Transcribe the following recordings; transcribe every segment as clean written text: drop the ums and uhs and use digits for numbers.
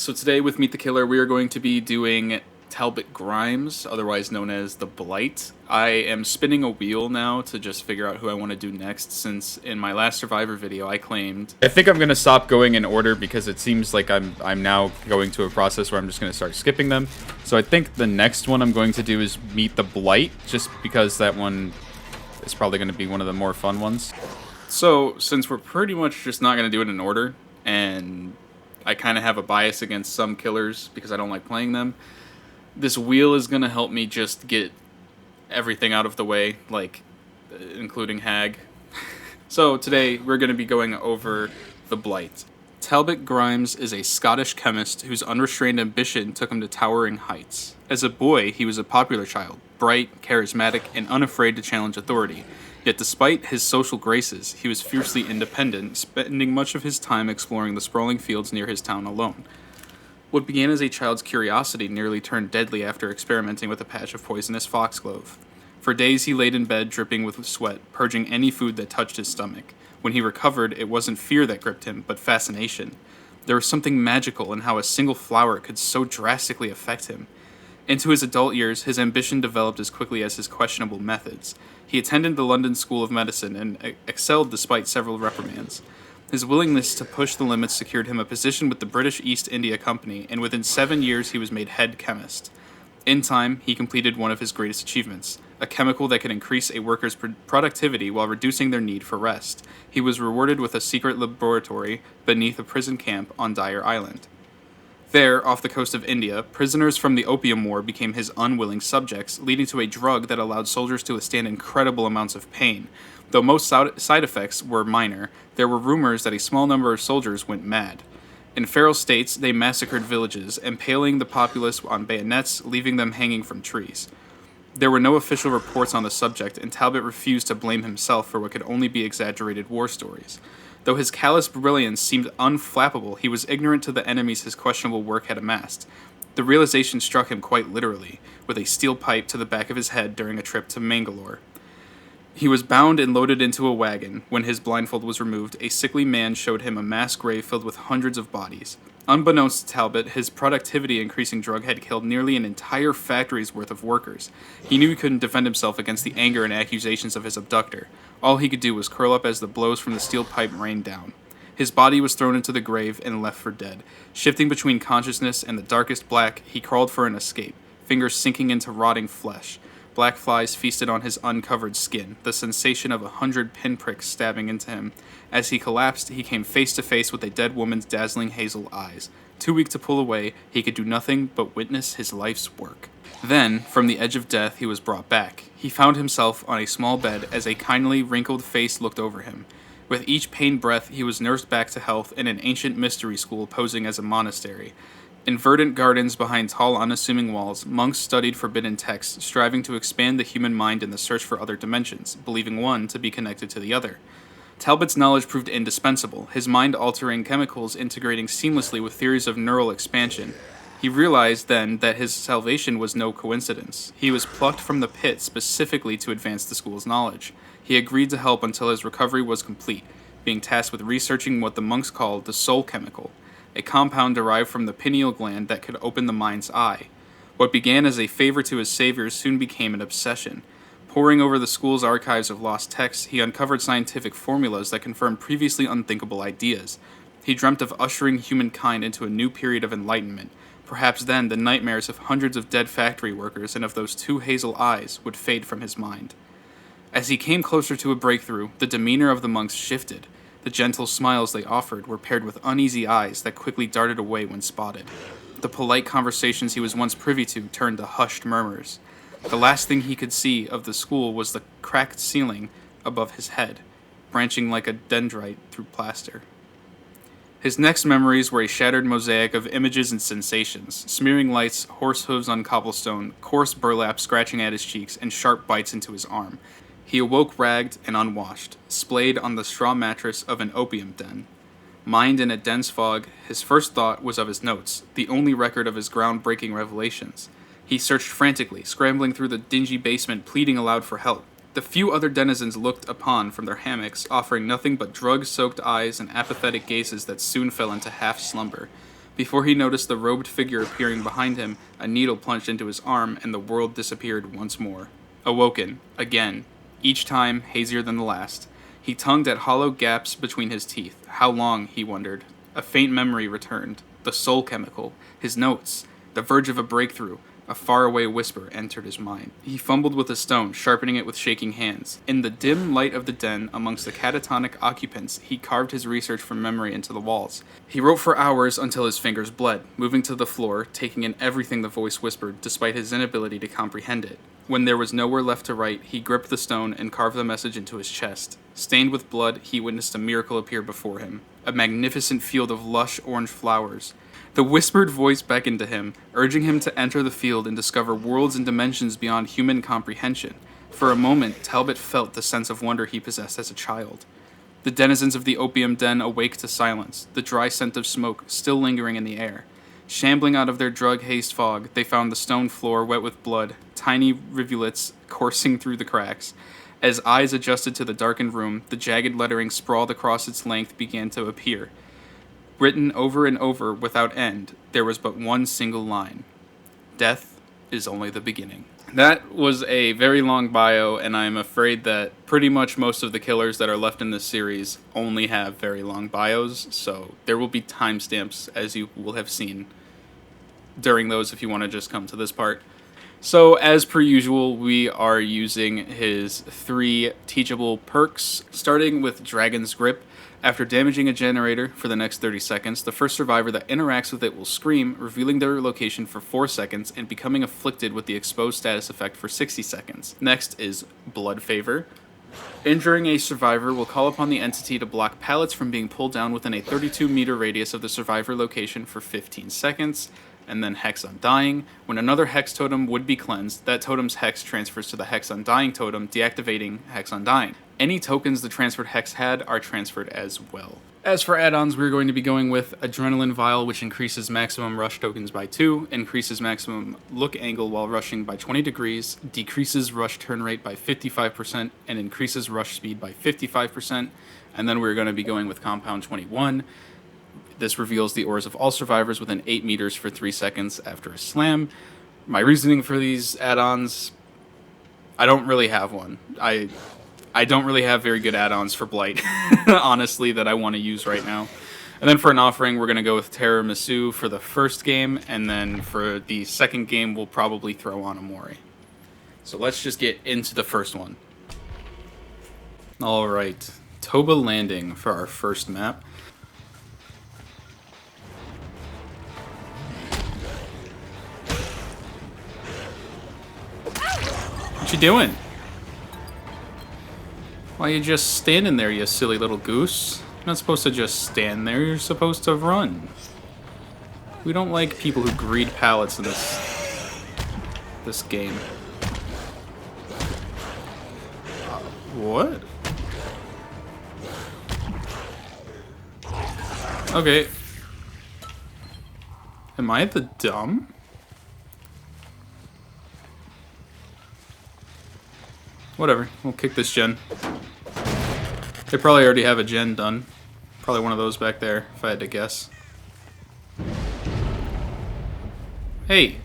So today with Meet the Killer, we are going to be doing Talbot Grimes, otherwise known as the Blight. I am spinning a wheel now to just figure out who I want to do next, since in my last Survivor video I claimed... I think I'm going to stop going in order because it seems like I'm now going to a process where I'm just going to start skipping them. So I think the next one I'm going to do is Meet the Blight, just because that one is probably going to be one of the more fun ones. So, since we're pretty much just not going to do it in order, and I kind of have a bias against some killers because I don't like playing them, this wheel is going to help me just get everything out of the way, like, including Hag. So today we're going to be going over the Blight. Talbot Grimes is a Scottish chemist whose unrestrained ambition took him to towering heights. As a boy, he was a popular child, bright, charismatic, and unafraid to challenge authority. Yet despite his social graces, he was fiercely independent, spending much of his time exploring the sprawling fields near his town alone. What began as a child's curiosity nearly turned deadly after experimenting with a patch of poisonous foxglove. For days he laid in bed dripping with sweat, purging any food that touched his stomach. When he recovered, it wasn't fear that gripped him, but fascination. There was something magical in how a single flower could so drastically affect him. Into his adult years, his ambition developed as quickly as his questionable methods. He attended the London School of Medicine and excelled despite several reprimands. His willingness to push the limits secured him a position with the British East India Company, and within 7 years he was made head chemist. In time, he completed one of his greatest achievements, a chemical that could increase a worker's productivity while reducing their need for rest. He was rewarded with a secret laboratory beneath a prison camp on Dyer Island. There, off the coast of India, prisoners from the Opium War became his unwilling subjects, leading to a drug that allowed soldiers to withstand incredible amounts of pain. Though most side effects were minor, there were rumors that a small number of soldiers went mad. In feral states, they massacred villages, impaling the populace on bayonets, leaving them hanging from trees. There were no official reports on the subject, and Talbot refused to blame himself for what could only be exaggerated war stories. Though his callous brilliance seemed unflappable, he was ignorant to the enemies his questionable work had amassed. The realization struck him quite literally, with a steel pipe to the back of his head during a trip to Mangalore. He was bound and loaded into a wagon. When his blindfold was removed, a sickly man showed him a mass grave filled with hundreds of bodies. Unbeknownst to Talbot, his productivity-increasing drug had killed nearly an entire factory's worth of workers. He knew he couldn't defend himself against the anger and accusations of his abductor. All he could do was curl up as the blows from the steel pipe rained down. His body was thrown into the grave and left for dead. Shifting between consciousness and the darkest black, he crawled for an escape, fingers sinking into rotting flesh. Black flies feasted on his uncovered skin, the sensation of 100 pinpricks stabbing into him. As he collapsed, he came face to face with a dead woman's dazzling hazel eyes. Too weak to pull away, he could do nothing but witness his life's work. Then, from the edge of death, he was brought back. He found himself on a small bed as a kindly, wrinkled face looked over him. With each pained breath, he was nursed back to health in an ancient mystery school posing as a monastery. In verdant gardens behind tall, unassuming walls, monks studied forbidden texts, striving to expand the human mind in the search for other dimensions, believing one to be connected to the other. Talbot's knowledge proved indispensable, his mind-altering chemicals integrating seamlessly with theories of neural expansion. He realized then that his salvation was no coincidence. He was plucked from the pit specifically to advance the school's knowledge. He agreed to help until his recovery was complete, being tasked with researching what the monks called the soul chemical, a compound derived from the pineal gland that could open the mind's eye. What began as a favor to his saviors soon became an obsession. Poring over the school's archives of lost texts, he uncovered scientific formulas that confirmed previously unthinkable ideas. He dreamt of ushering humankind into a new period of enlightenment. Perhaps then the nightmares of hundreds of dead factory workers and of those two hazel eyes would fade from his mind. As he came closer to a breakthrough, the demeanor of the monks shifted. The gentle smiles they offered were paired with uneasy eyes that quickly darted away when spotted. The polite conversations he was once privy to turned to hushed murmurs. The last thing he could see of the school was the cracked ceiling above his head, branching like a dendrite through plaster. His next memories were a shattered mosaic of images and sensations, smearing lights, horse hooves on cobblestone, coarse burlap scratching at his cheeks, and sharp bites into his arm. He awoke ragged and unwashed, splayed on the straw mattress of an opium den. Mind in a dense fog, his first thought was of his notes, the only record of his groundbreaking revelations. He searched frantically, scrambling through the dingy basement, pleading aloud for help. The few other denizens looked upon from their hammocks, offering nothing but drug-soaked eyes and apathetic gazes that soon fell into half-slumber. Before he noticed the robed figure appearing behind him, a needle plunged into his arm, and the world disappeared once more. Awoken, again, each time hazier than the last. He tongued at hollow gaps between his teeth. How long, he wondered. A faint memory returned. The soul chemical. His notes. The verge of a breakthrough. A faraway whisper entered his mind. He fumbled with a stone, sharpening it with shaking hands. In the dim light of the den, amongst the catatonic occupants, he carved his research from memory into the walls. He wrote for hours until his fingers bled, moving to the floor, taking in everything the voice whispered, despite his inability to comprehend it. When there was nowhere left to write, he gripped the stone and carved the message into his chest. Stained with blood, he witnessed a miracle appear before him. A magnificent field of lush orange flowers. The whispered voice beckoned to him, urging him to enter the field and discover worlds and dimensions beyond human comprehension. For a moment, Talbot felt the sense of wonder he possessed as a child. The denizens of the opium den awake to silence, the dry scent of smoke still lingering in the air. Shambling out of their drug-hazed fog, they found the stone floor wet with blood, tiny rivulets coursing through the cracks. As eyes adjusted to the darkened room, the jagged lettering sprawled across its length began to appear. Written over and over without end, there was but one single line. Death is only the beginning. That was a very long bio, and I'm afraid that pretty much most of the killers that are left in this series only have very long bios, so there will be timestamps, as you will have seen, during those if you want to just come to this part. So, as per usual, we are using his 3 teachable perks, starting with Dragon's Grip. After damaging a generator for the next 30 seconds, the first survivor that interacts with it will scream, revealing their location for 4 seconds and becoming afflicted with the exposed status effect for 60 seconds. Next is Blood Favor. Injuring a survivor will call upon the entity to block pallets from being pulled down within a 32-meter radius of the survivor location for 15 seconds. And then Hex Undying. When another Hex totem would be cleansed, that totem's Hex transfers to the Hex Undying totem, deactivating Hex Undying. Any tokens the transferred Hex had are transferred as well. As for add-ons, we're going to be going with Adrenaline Vial, which increases maximum rush tokens by 2, increases maximum look angle while rushing by 20 degrees, decreases rush turn rate by 55%, and increases rush speed by 55%. And then we're going to be going with Compound 21. This reveals the ores of all survivors within 8 meters for 3 seconds after a slam. My reasoning for these add-ons, I don't really have one. I don't really have very good add-ons for Blight, honestly, that I want to use right now. And then for an offering, we're going to go with Tiramisu for the first game, and then for the second game, we'll probably throw on Amori. So let's just get into the first one. Alright, Toba Landing for our first map. What you doing? Why you just standing there, you silly little goose? You're not supposed to just stand there, you're supposed to run. We don't like people who greed pallets in this game. What? Okay. Am I the dumb? Whatever, we'll kick this gen. They probably already have a gen done. Probably one of those back there, if I had to guess. Hey!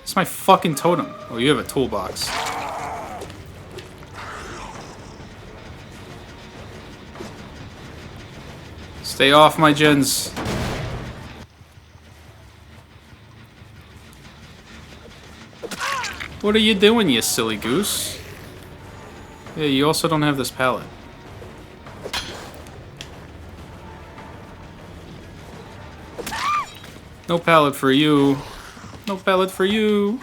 It's my fucking totem. Oh, you have a toolbox. Stay off my gens. What are you doing, you silly goose? Yeah, you also don't have this pallet. No pallet for you. No pallet for you.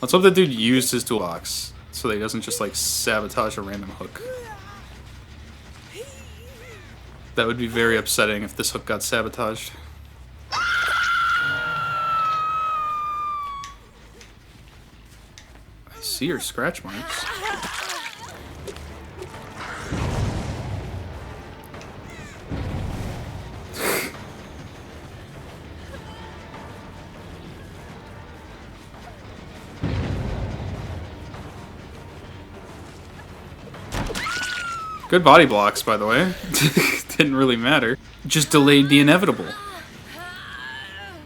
Let's hope that dude used his toolbox so that he doesn't just, like, sabotage a random hook. That would be very upsetting if this hook got sabotaged. See your scratch marks. Good body blocks, by the way. Didn't really matter. Just delayed the inevitable.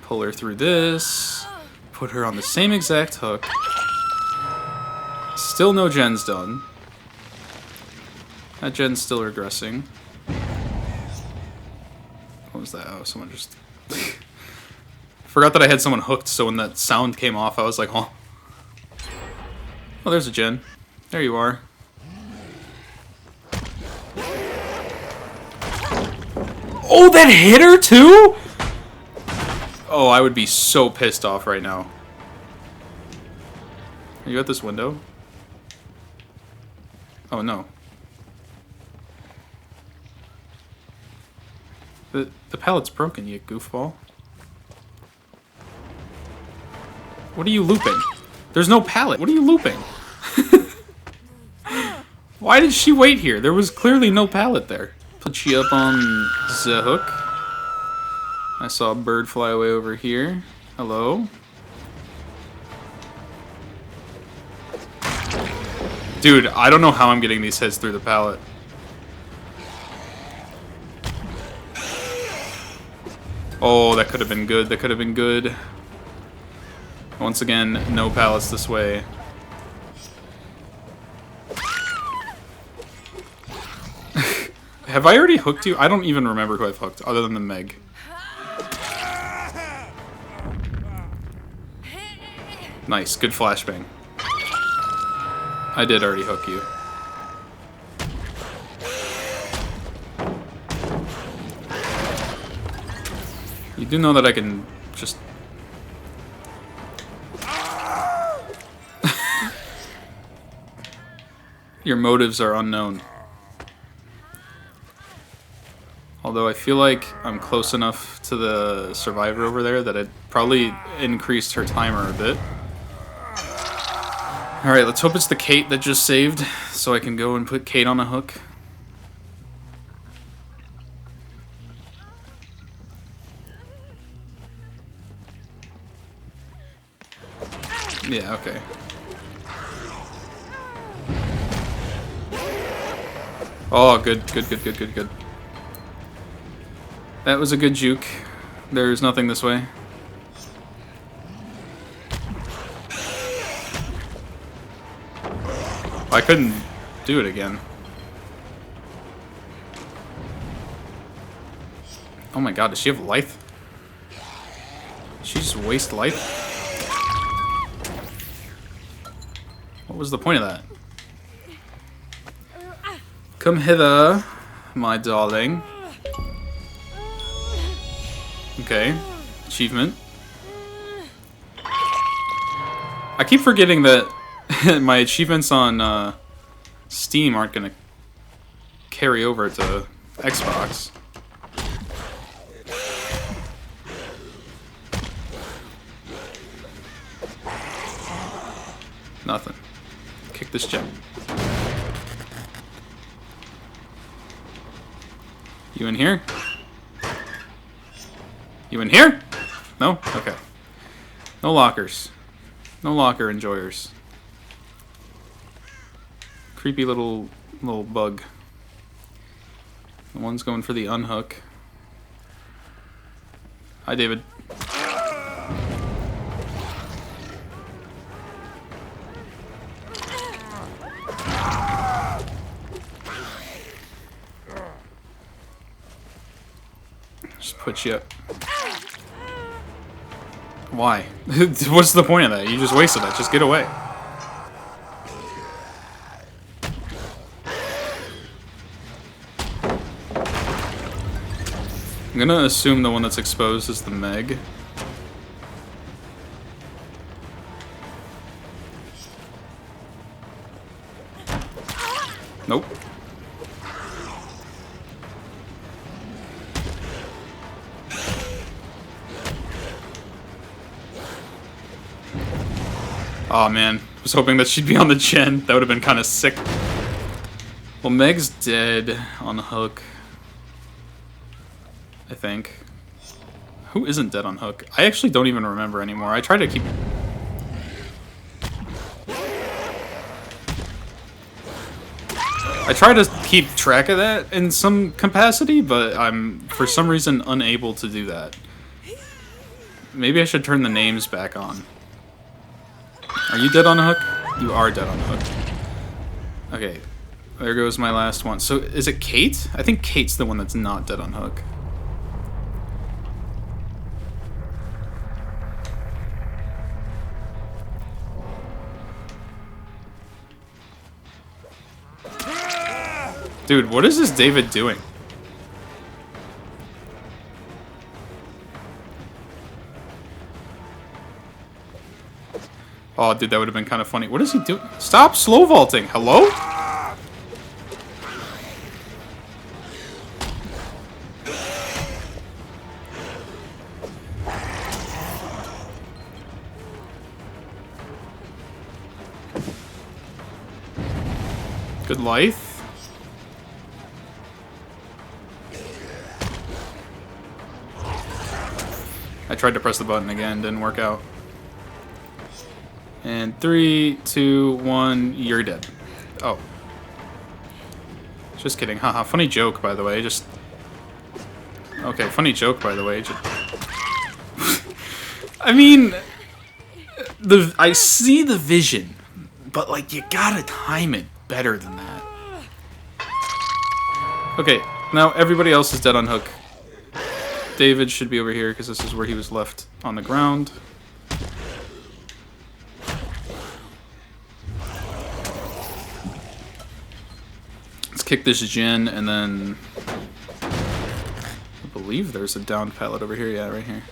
Pull her through this. Put her on the same exact hook. Still no gens done. That gen's still regressing. What was that? Oh, someone just... Forgot that I had someone hooked, so when that sound came off, I was like, oh. Oh, there's a gen. There you are. Oh, that hit her too? Oh, I would be so pissed off right now. Are you at this window? Oh, no. The pallet's broken, you goofball. What are you looping? There's no pallet. What are you looping? Why did she wait here? There was clearly no pallet there. Put you up on the hook. I saw a bird fly away over here. Hello? Dude, I don't know how I'm getting these hits through the pallet. Oh, that could have been good. That could have been good. Once again, no pallets this way. Have I already hooked you? I don't even remember who I've hooked, other than the Meg. Nice, good flashbang. I did already hook you. You do know that I can just... Your motives are unknown. Although I feel like I'm close enough to the survivor over there that it probably increased her timer a bit. Alright, let's hope it's the Kate that just saved, so I can go and put Kate on a hook. Yeah, okay. Oh, good, good, good, good, good, good. That was a good juke. There's nothing this way. I couldn't do it again. Oh my god, does she have life? Did she just waste life? What was the point of that? Come hither, my darling. Okay, achievement. I keep forgetting that my achievements on Steam aren't gonna carry over to Xbox. Nothing. Kick this gem. You in here? You in here? No? Okay. No lockers. No locker enjoyers. Creepy little bug. The one's going for the unhook. Hi, David. Just put you up. Why? What's the point of that? You just wasted that. Just get away. I'm gonna assume the one that's exposed is the Meg. Nope. Oh man, I was hoping that she'd be on the gen. That would have been kind of sick. Well, Meg's dead on hook. I think. Who isn't dead on hook? I actually don't even remember anymore. I try to keep... I I try to keep track of that in some capacity, but I'm, for some reason, unable to do that. Maybe I should turn the names back on. Are you dead on a hook? You are dead on a hook. Okay, there goes my last one. So, is it Kate? I think Kate's the one that's not dead on hook. Dude, what is this David doing? Oh, dude, that would have been kind of funny. What is he doing? Stop slow vaulting. Hello? Good life. I tried to press the button again, didn't work out. And 3, 2, 1, you're dead. Oh. Just kidding. Haha, funny joke, by the way. Just... Okay, funny joke, by the way. Just... I mean... I see the vision, but, like, you gotta time it better than that. Okay, now everybody else is dead on hook. David should be over here, because this is where he was left on the ground. Let's kick this Jin, and then... I believe there's a downed pallet over here. Yeah, right here.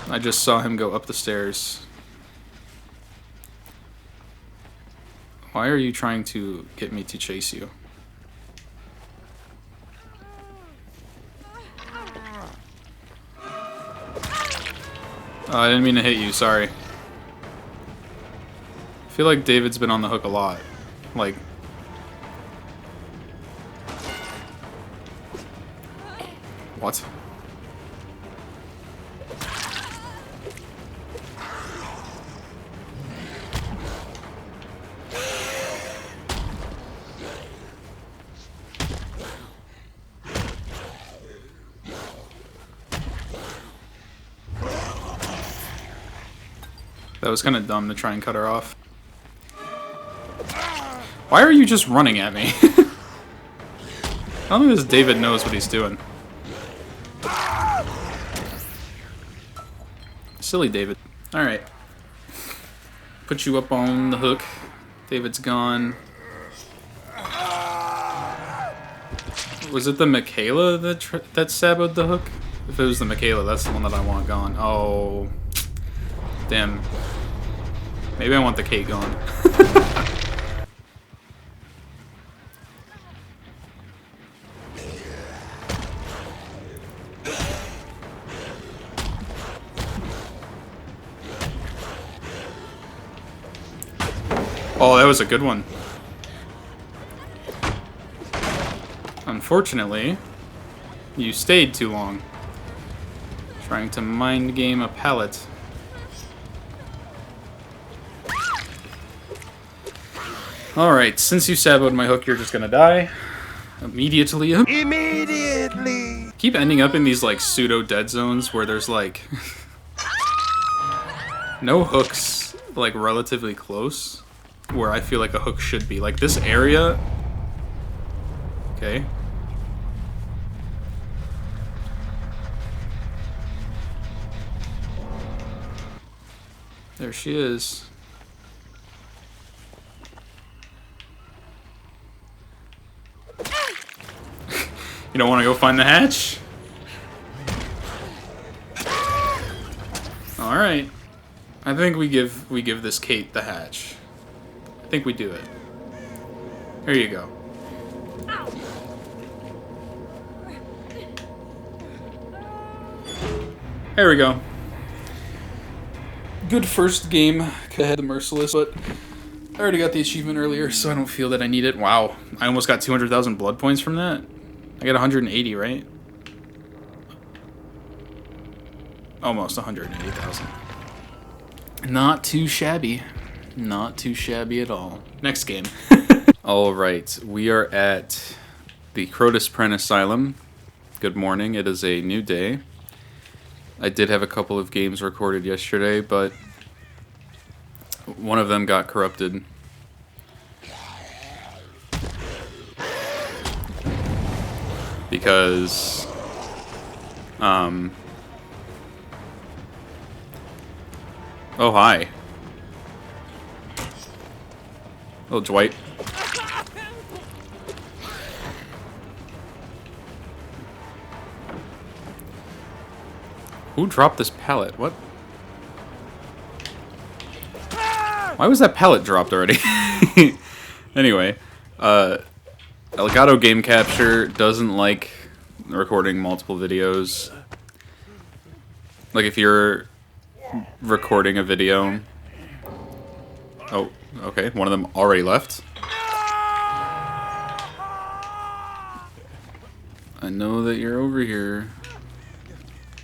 I just saw him go up the stairs. Why are you trying to get me to chase you? I didn't mean to hit you, sorry. I feel like David's been on the hook a lot. Like... What? That was kind of dumb to try and cut her off. Why are you just running at me? I don't think this David knows what he's doing. Silly David. Alright. Put you up on the hook. David's gone. Was it the Michaela that saboed the hook? If it was the Michaela, that's the one that I want gone. Oh. Damn. Maybe I want the Kate gone. Oh, that was a good one. Unfortunately, you stayed too long. Trying to mind game a pallet. Alright, since you saboed my hook, you're just gonna die. Immediately. Immediately! Keep ending up in these, like, pseudo-dead zones where there's, like... no hooks, like, relatively close. Where I feel like a hook should be. Like, this area... Okay. There she is. You don't want to go find the hatch? Alright. I think we give this Kate the hatch. I think we do it. Here you go. There we go. Good first game. Could have had the Merciless, but I already got the achievement earlier, so I don't feel that I need it. Wow. I almost got 200,000 blood points from that. I got 180, right? Almost 180,000. Not too shabby. Not too shabby at all. Next game. All right, we are at the Crotus Pren Asylum. Good morning, it is a new day. I did have a couple of games recorded yesterday, but one of them got corrupted. Because, oh hi. Oh, Dwight. Who dropped this pallet? What? Why was that pallet dropped already? Anyway, Elgato Game Capture doesn't like recording multiple videos. Like if you're recording a video... Oh, okay, one of them already left. I know that you're over here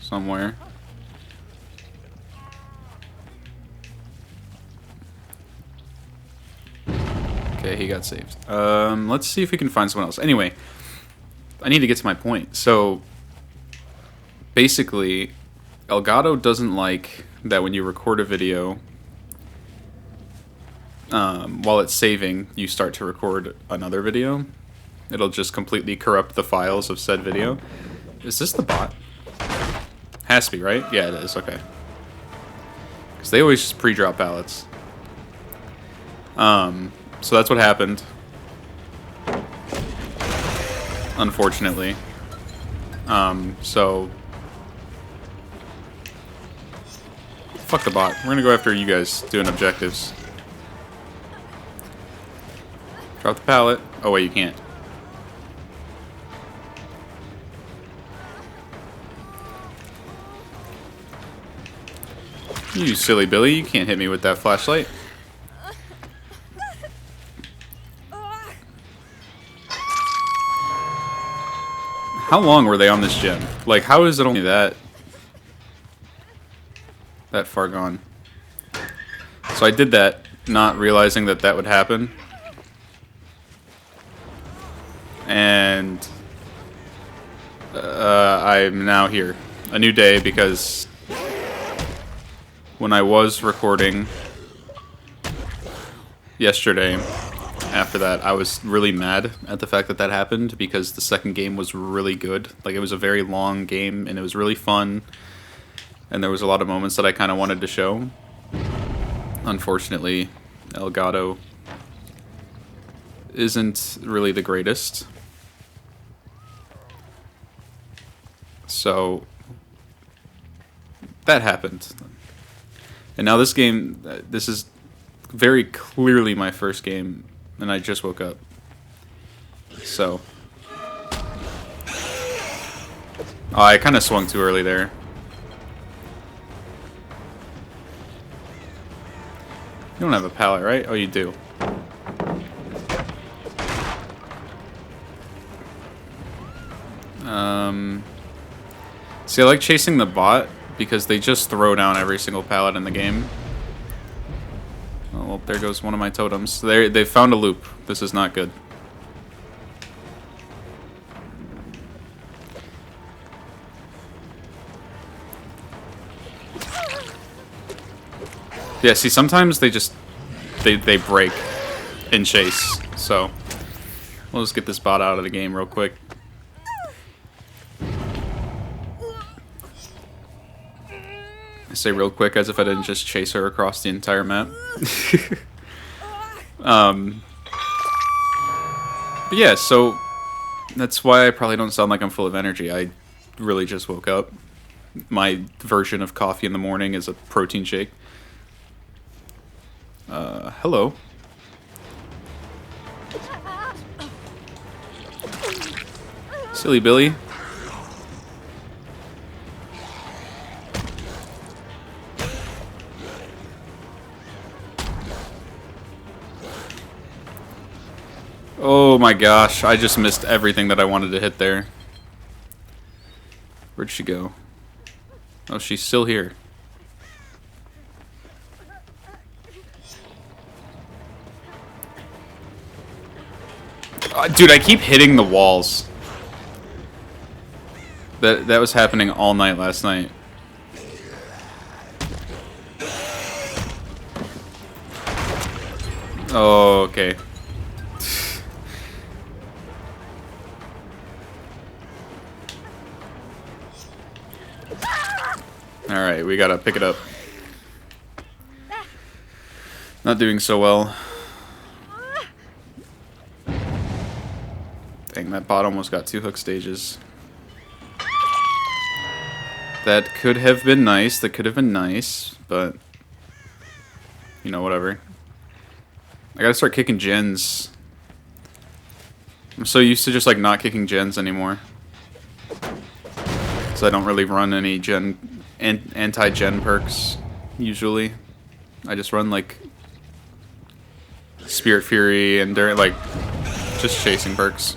somewhere. Okay, he got saved. Let's see if we can find someone else. Anyway, I need to get to my point. So, basically, Elgato doesn't like that when you record a video, while it's saving, you start to record another video. It'll just completely corrupt the files of said video. Is this the bot? Has to be, right? Yeah, it is. Okay. Because they always just pre-drop pallets. So that's what happened. Unfortunately. So... Fuck the bot. We're gonna go after you guys doing objectives. Drop the pallet. Oh wait, you can't. You silly Billy, you can't hit me with that flashlight. How long were they on this gem? Like, how is it only that far gone? So I did that, not realizing that that would happen. And I'm now here. A new day, because when I was recording yesterday, after that, I was really mad at the fact that that happened, because the second game was really good. Like, it was a very long game, and it was really fun, and there was a lot of moments that I kind of wanted to show. Unfortunately, Elgato isn't really the greatest. So, that happened. And now this game, this is very clearly my first game, and I just woke up. So. Oh, I kind of swung too early there. You don't have a pallet, right? Oh, you do. See, I like chasing the bot because they just throw down every single pallet in the game. Oh, well, there goes one of my totems. They found a loop. This is not good. Yeah, see, sometimes they just they break in chase. So we'll just get this bot out of the game real quick. I say real quick as if I didn't just chase her across the entire map. But yeah, so that's why I probably don't sound like I'm full of energy. I really just woke up. My version of coffee in the morning is a protein shake. Hello. Silly Billy. Oh my gosh, I just missed everything that I wanted to hit there. Where'd she go? Oh, she's still here. Dude, I keep hitting the walls. That was happening all night last night. Oh, okay. Alright, we gotta pick it up. Not doing so well. Dang, that bot almost got 2 hook stages. That could have been nice, but... You know, whatever. I gotta start kicking gens. I'm so used to just, like, not kicking gens anymore. So I don't really run any anti-gen perks, usually. I just run, like... Spirit Fury and, like, just chasing perks.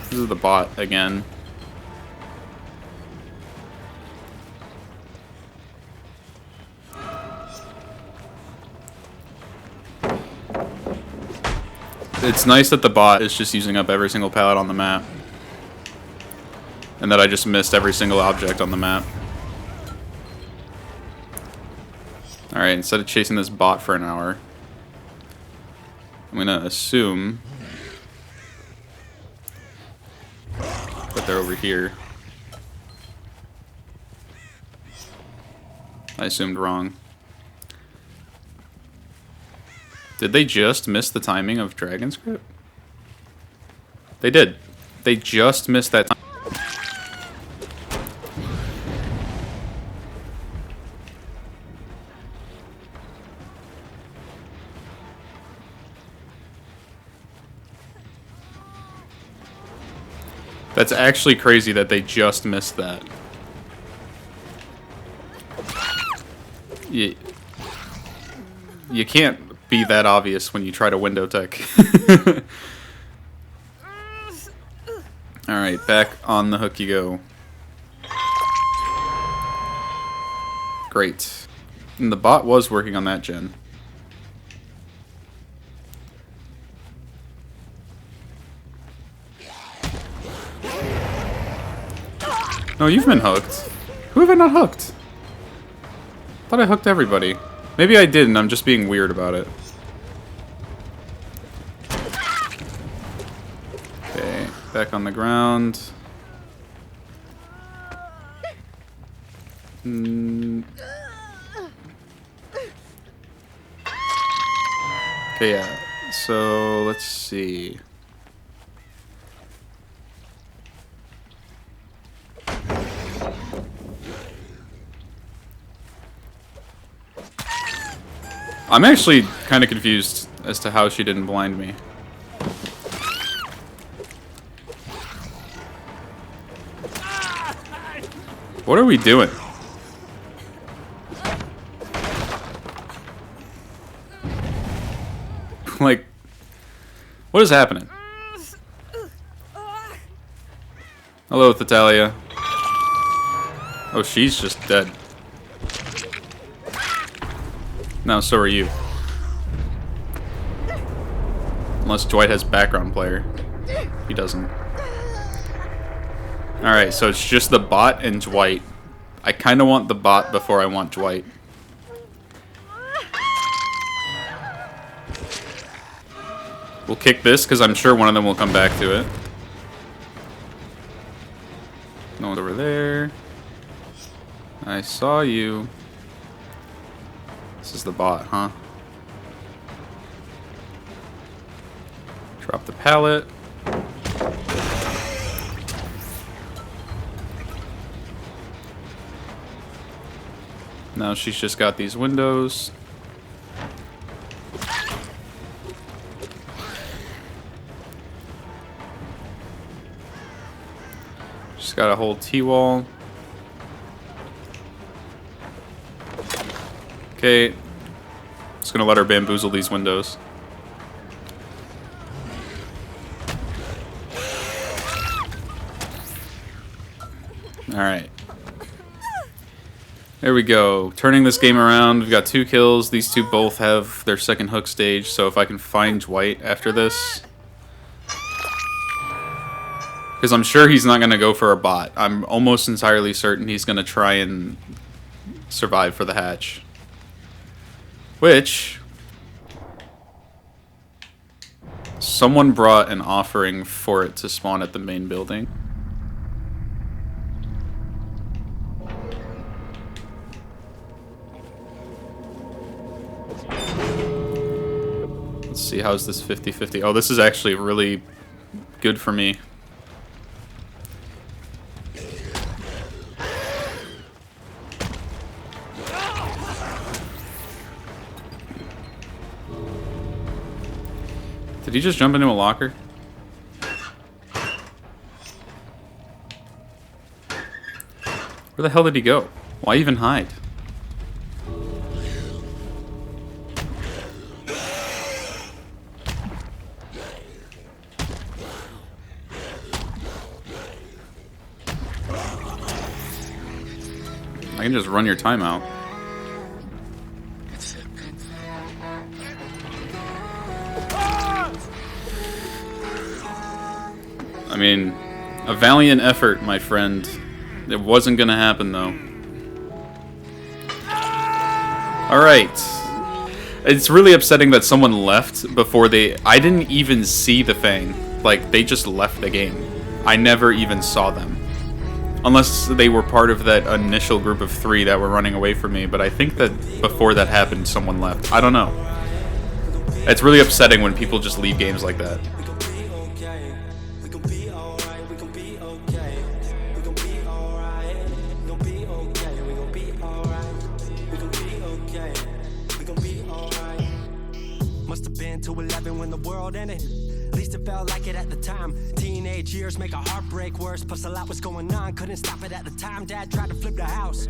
This is the bot again. It's nice that the bot is just using up every single pallet on the map. And that I just missed every single object on the map. Alright, instead of chasing this bot for an hour, I'm gonna assume that they're over here. I assumed wrong. Did they just miss the timing of Dragon's Grip? They did. They just missed that time. That's actually crazy that they just missed that. You can't be that obvious when you try to window tech. Alright, back on the hook you go. Great. And the bot was working on that gen. No, you've been hooked. Who have I not hooked? Thought I hooked everybody. Maybe I didn't, I'm just being weird about it. Okay, back on the ground. Okay, yeah. So, let's see. I'm actually kind of confused as to how she didn't blind me. What are we doing? Like, what is happening? Hello, Thetalia. Oh, she's just dead. No, so are you. Unless Dwight has background player. He doesn't. Alright, so it's just the bot and Dwight. I kind of want the bot before I want Dwight. We'll kick this, because I'm sure one of them will come back to it. No one's over there. I saw you. This is the bot, huh? Drop the pallet. Now she's just got these windows. She's got a whole T-wall. Okay, just gonna let her bamboozle these windows. Alright. There we go. Turning this game around. We've got 2 kills. These two both have their second hook stage, so if I can find Dwight after this... Because I'm sure he's not going to go for a bot. I'm almost entirely certain he's going to try and survive for the hatch. Which... Someone brought an offering for it to spawn at the main building. Let's see, how's this 50-50? Oh, this is actually really good for me. Did he just jump into a locker? Where the hell did he go? Why even hide? I can just run your timeout. I mean, a valiant effort, my friend. It wasn't gonna happen, though. Alright. It's really upsetting that someone left before they... I didn't even see the Fang. Like, they just left the game. I never even saw them. Unless they were part of that initial group of 3 that were running away from me, but I think that before that happened, someone left. I don't know. It's really upsetting when people just leave games like that. Must have been to 11 when the world ended. At least it felt like it at the time. Teenage years make a heartbreak worse. Plus a lot was going on, couldn't stop it at the time. Dad tried to flip the house.